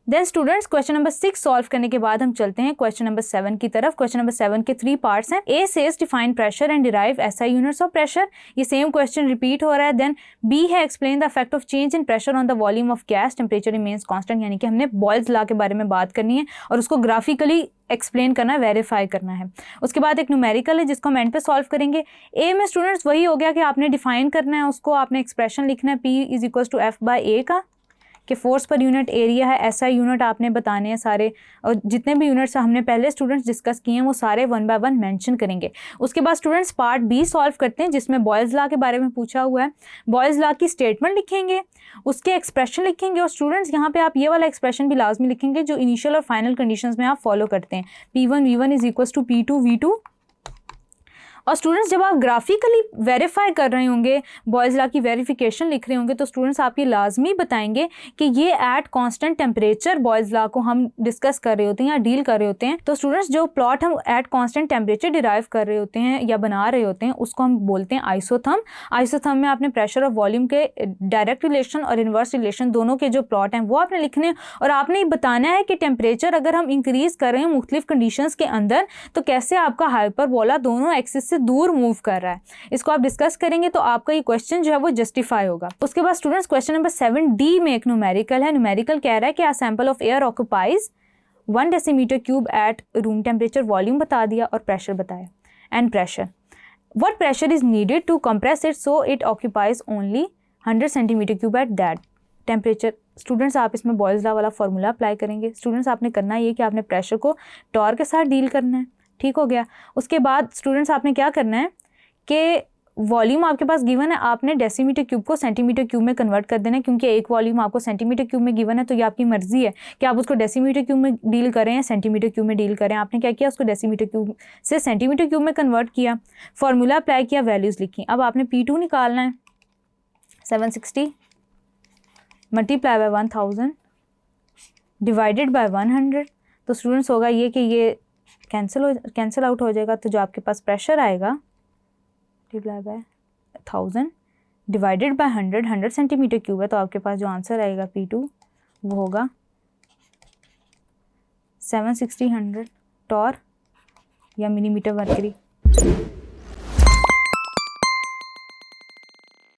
Then students question number 6 solve करने के बाद हम चलते हैं क्वेश्चन नंबर 7 की तरफ। क्वेश्चन नंबर 7 के 3 पार्ट्स हैं। A says define pressure and derive SI units of pressure, ये सेम क्वेश्चन रिपीट हो रहा है। देन बी है explain the effect of change in pressure on the volume of gas, temperature remains constant, यानी कि हमने Boyle's law के बारे में बात करनी है और उसको ग्राफिकली एक्सप्लेन करना है, वेरीफाई करना है। उसके बाद एक न्यूमेरिकल है जिसको हम एंड पे सॉल्व करेंगे। ए में स्टूडेंट्स वही हो गया कि आपने डिफाइन करना है उसको, आपने एक्सप्रेशन लिखना है P is equal to F by a का, कि फोर्स पर यूनिट एरिया है, ऐसा यूनिट आपने बताने हैं सारे, और जितने भी यूनिट्स हमने पहले स्टूडेंट्स डिस्कस किए हैं वो सारे 1 बाय 1 मेंशन करेंगे। उसके बाद स्टूडेंट्स पार्ट बी सॉल्व करते हैं जिसमें बॉयल्स लॉ के बारे में पूछा हुआ है। बॉयल्स लॉ की स्टेटमेंट लिखेंगे, उसके एक्सप्रेशन लिखेंगे, और स्टूडेंट्स यहाँ पे आप ये वाला एक्सप्रेशन भी लाजमी लिखेंगे जो इनिशियल और फाइनल कंडीशंस में आप फॉलो करते हैं, P1 V1 is equal to P2 V2। और स्टूडेंट्स जब आप ग्राफिकली वेरीफाई कर रहे होंगे, बॉयल्स लॉ की वेरिफिकेशन लिख रहे होंगे, तो स्टूडेंट्स आप ये लाजमी बताएंगे कि ये at constant temperature Boyle's law को हम डिस्कस कर रहे होते हैं या डील कर रहे होते हैं। तो स्टूडेंट्स जो प्लॉट हम एट कांस्टेंट टेम्परेचर डिराइव कर रहे होते हैं या बना रहे होते हैं उसको हम बोलते हैं आइसोथर्म। आइसोथर्म में आपने प्रेशर और वॉल्यूम के डायरेक्ट रिलेशन और इन्वर्स रिलेशन दोनों के जो प्लॉट हैं वो आपने लिखने हैं, और आपने बताना है कि टेम्परेचर अगर हम इंक्रीज कर रहे हैं मुख्तलिफ कंडीशंस के अंदर तो कैसे आपका हाइपरबोला दोनों एक्सिस से दूर मूव कर रहा है। इसको आप डिस्कस करेंगे तो आपका ये क्वेश्चन जो है वो जस्टिफाई होगा। उसके बाद स्टूडेंट्स क्वेश्चन नंबर 7D में एक न्यूमेरिकल है। न्यूमेरिकल कह रहा है कि a sample of air occupies 1 decimetre cube at room temperature, volume बता दिया और प्रेशर बताया, and pressure what pressure is needed to compress it so it occupies only 100 centimetre cube at that temperature. Students आप इसमें Boyle's law वाला formula apply करेंगे। Students आपने करना ये कि आपने प्रेशर को टॉर्क के साथ डील करना है, ठीक हो गया। उसके बाद स्टूडेंट्स आपने क्या करना है कि वॉल्यूम आपके पास गिवन है, आपने डेसीमीटर क्यूब को सेंटीमीटर क्यूब में कन्वर्ट कर देना है, क्योंकि एक वॉल्यूम आपको सेंटीमीटर क्यूब में गिवन है, तो ये आपकी मर्जी है कि आप उसको डेसीमीटर क्यूब में डील करें या सेंटीमीटर क्यूब में डील करें। आपने क्या किया, उसको डेसीमीटर क्यूब से सेंटीमीटर क्यूब में कन्वर्ट किया, फॉर्मूला अप्लाई किया, वैल्यूज़ लिखी। अब आपने P2 निकालना है, 760 मल्टीप्लाई बाय 1000 डिवाइडेड बाय 100। तो स्टूडेंट्स होगा ये कि ये कैंसिल आउट हो जाएगा, तो जो आपके पास प्रेशर आएगा multiply by 1000 divided by 100 centimetre cube है, तो आपके पास जो आंसर आएगा P2 वो होगा 760 100 टॉर या मिलीमीटर मरकरी।